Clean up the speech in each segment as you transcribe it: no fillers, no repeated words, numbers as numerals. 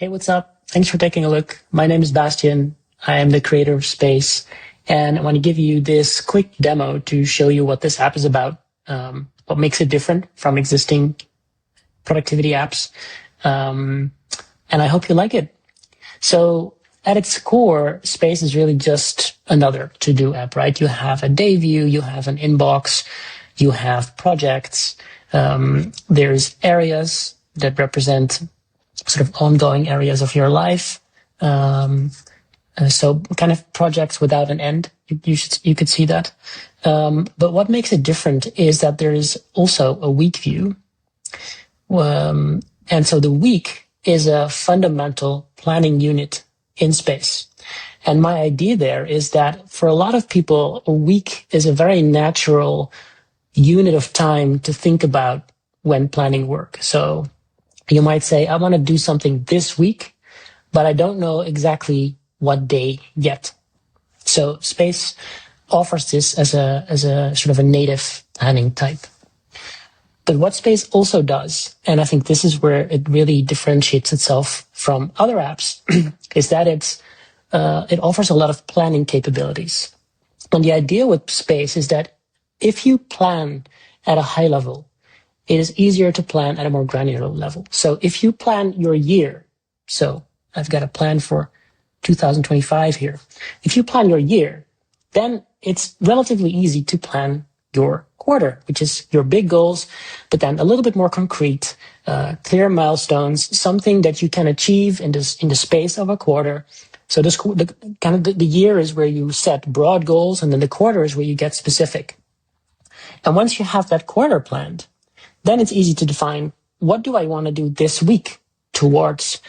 Hey, what's up? Thanks for taking a look. My name is Bastian. I am the creator of Space, and I want to give you this quick demo to show you what this app is about, what makes it different from existing productivity apps, and I hope you like it. So at its core, Space is really just another to-do app, right? You have a day view, you have an inbox, you have projects, there's areas that represent sort of ongoing areas of your life. So kind of projects without an end. You could see that. But what makes it different is that there is also a week view. And so the week is a fundamental planning unit in Space. And my idea there is that for a lot of people, a week is a very natural unit of time to think about when planning work. So you might say, I want to do something this week, but I don't know exactly what day yet. So Space offers this as a sort of a native planning type. But what Space also does, and I think this is where it really differentiates itself from other apps, is that it offers a lot of planning capabilities. And the idea with Space is that if you plan at a high level, it is easier to plan at a more granular level. So if you plan your year, so I've got a plan for 2025 here. If you plan your year, then it's relatively easy to plan your quarter, which is your big goals, but then a little bit more concrete, clear milestones, something that you can achieve in the space of a quarter. So the year is where you set broad goals, and then the quarter is where you get specific. And once you have that quarter planned, then it's easy to define, what do I want to do this week towards,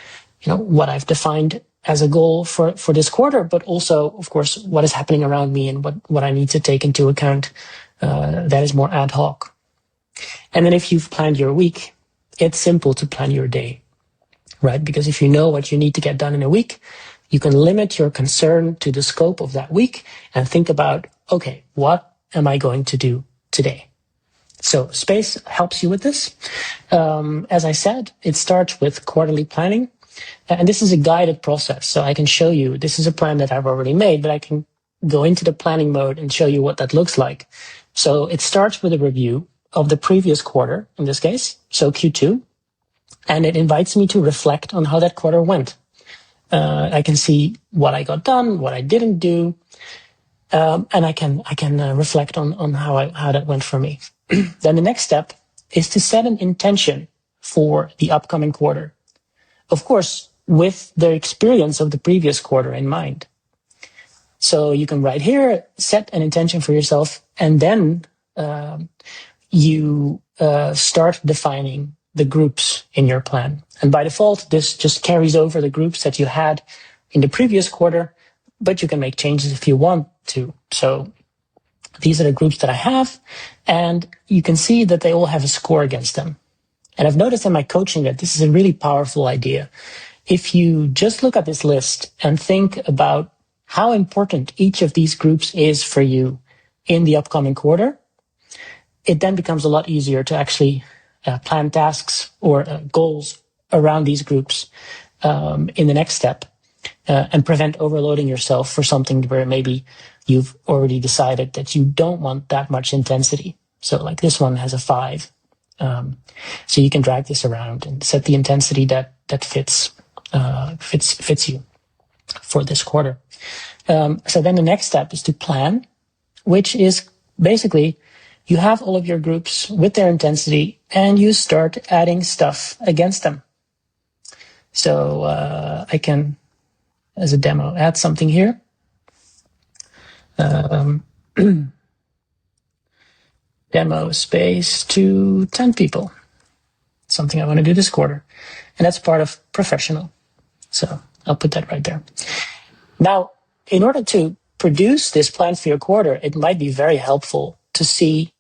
what I've defined as a goal for this quarter, but also, of course, what is happening around me and what I need to take into account that is more ad hoc. And then if you've planned your week, it's simple to plan your day, right? Because if you know what you need to get done in a week, you can limit your concern to the scope of that week and think about, okay, what am I going to do today? So Space helps you with this. As I said, it starts with quarterly planning. And this is a guided process. So I can show you, this is a plan that I've already made, but I can go into the planning mode and show you what that looks like. So it starts with a review of the previous quarter, in this case, so Q2. And it invites me to reflect on how that quarter went. I can see what I got done, what I didn't do. And I can reflect on how that went for me. Then the next step is to set an intention for the upcoming quarter. Of course, with the experience of the previous quarter in mind. So you can write here, set an intention for yourself, and then you start defining the groups in your plan. And by default, this just carries over the groups that you had in the previous quarter, but you can make changes if you want to. So these are the groups that I have, and you can see that they all have a score against them. And I've noticed in my coaching that this is a really powerful idea. If you just look at this list and think about how important each of these groups is for you in the upcoming quarter, it then becomes a lot easier to actually plan tasks or goals around these groups in the next step and prevent overloading yourself for something where maybe you've already decided that you don't want that much intensity. So like this one has a 5. So you can drag this around and set the intensity that fits you for this quarter. So then the next step is to plan, which is basically you have all of your groups with their intensity and you start adding stuff against them. So I can, as a demo, add something here. Demo space to 10 people. Something I want to do this quarter. And that's part of professional. So I'll put that right there. Now, in order to produce this plan for your quarter, it might be very helpful to see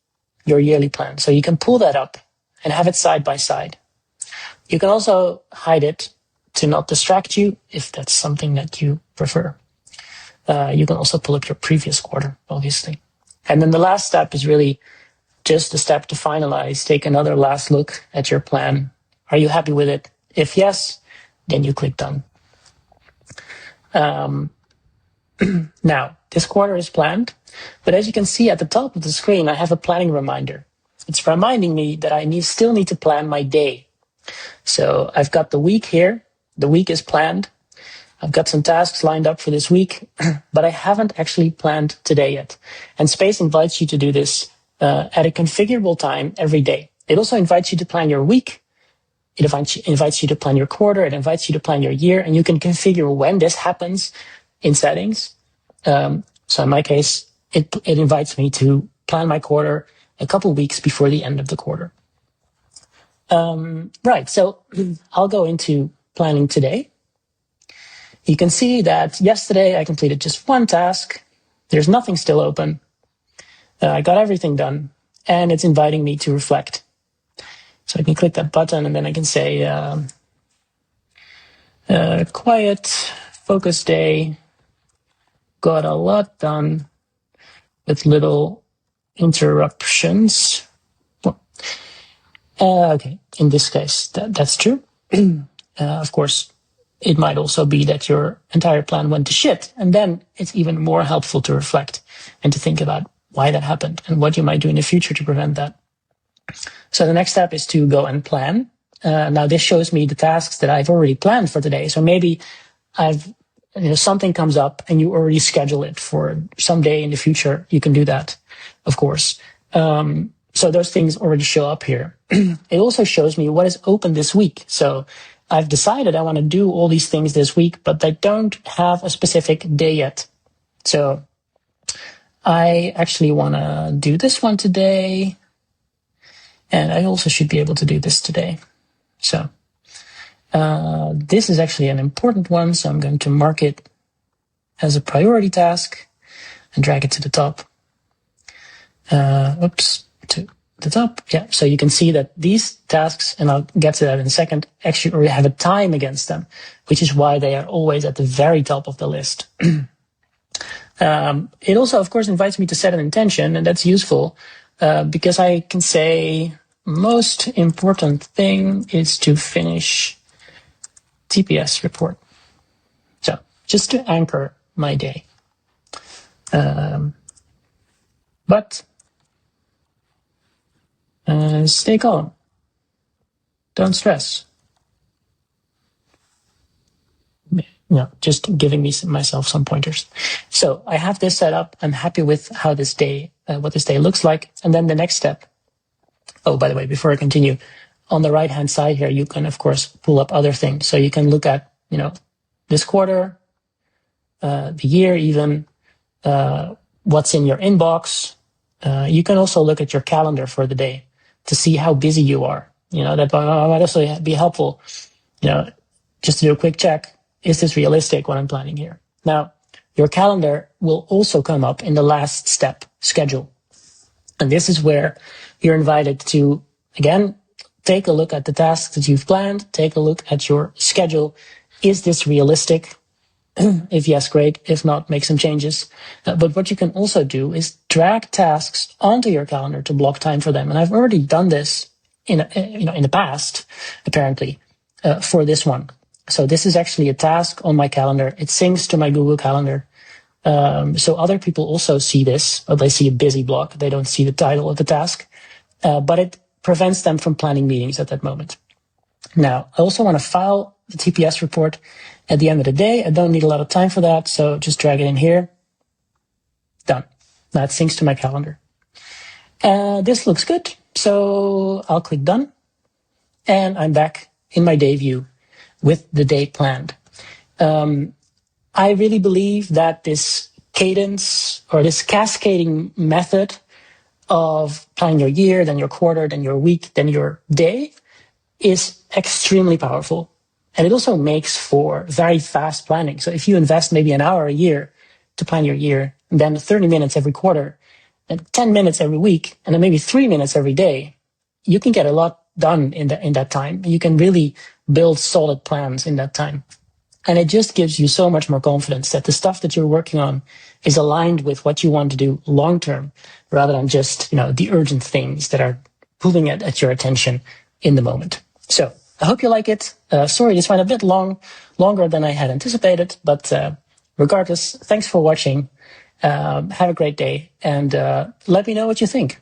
your yearly plan. So you can pull that up and have it side by side. You can also hide it to not distract you if that's something that you prefer. You can also pull up your previous quarter, obviously. And then the last step is really just a step to finalize. Take another last look at your plan. Are you happy with it? If yes, then you click done. Now, this quarter is planned, but as you can see at the top of the screen, I have a planning reminder. It's reminding me that I still need to plan my day. So I've got the week here. The week is planned. I've got some tasks lined up for this week, but I haven't actually planned today yet. And Space invites you to do this at a configurable time every day. It also invites you to plan your week. It invites you to plan your quarter. It invites you to plan your year, and you can configure when this happens in settings. So in my case, it invites me to plan my quarter a couple weeks before the end of the quarter. Right, so I'll go into planning today. You can see that yesterday I completed just one task. There's nothing still open. I got everything done, and it's inviting me to reflect. So I can click that button, and then I can say, quiet, focus day, got a lot done with little interruptions. Okay, in this case, that's true. Of course, it might also be that your entire plan went to shit, and then it's even more helpful to reflect and to think about why that happened and what you might do in the future to prevent that. So the next step is to go and plan. Now this shows me the tasks that I've already planned for today. So maybe something comes up and you already schedule it for some day in the future. You can do that, of course. So those things already show up here. It also shows me what is open this week. So I've decided I want to do all these things this week, but I don't have a specific day yet. So I actually want to do this one today. And I also should be able to do this today. So this is actually an important one. So I'm going to mark it as a priority task and drag it to the top. To the top. Yeah. So you can see that these tasks, and I'll get to that in a second, actually already have a time against them, which is why they are always at the very top of the list. It also, of course, invites me to set an intention, and that's useful because I can say most important thing is to finish TPS report. So just to anchor my day. But stay calm. Don't stress. Just giving myself some pointers. So I have this set up. I'm happy with how this day, what this day looks like. And then the next step. Oh, by the way, before I continue, on the right-hand side here, you can, of course, pull up other things. So you can look at, this quarter, the year even, what's in your inbox. You can also look at your calendar for the day to see how busy you are. That might also be helpful, just to do a quick check. Is this realistic what I'm planning here? Now, your calendar will also come up in the last step, schedule. And this is where you're invited to, again, take a look at the tasks that you've planned, take a look at your schedule. Is this realistic? If yes, great. If not, make some changes. But what you can also do is drag tasks onto your calendar to block time for them. And I've already done this in the past, apparently, for this one. So this is actually a task on my calendar. It syncs to my Google Calendar. So other people also see this, or they see a busy block. They don't see the title of the task, but it prevents them from planning meetings at that moment. Now, I also want to file the TPS report at the end of the day. I don't need a lot of time for that, so just drag it in here. Done. Now it syncs to my calendar. This looks good, so I'll click done, and I'm back in my day view with the day planned. I really believe that this cadence or this cascading method of planning your year, then your quarter, then your week, then your day is extremely powerful. And it also makes for very fast planning. So if you invest maybe an hour a year to plan your year, and then 30 minutes every quarter, and 10 minutes every week, and then maybe 3 minutes every day, you can get a lot done in that time. You can really build solid plans in that time. And it just gives you so much more confidence that the stuff that you're working on is aligned with what you want to do long term, rather than just, the urgent things that are pulling at your attention in the moment. So I hope you like it. Sorry, this went a bit longer than I had anticipated, but regardless, thanks for watching. Have a great day, and let me know what you think.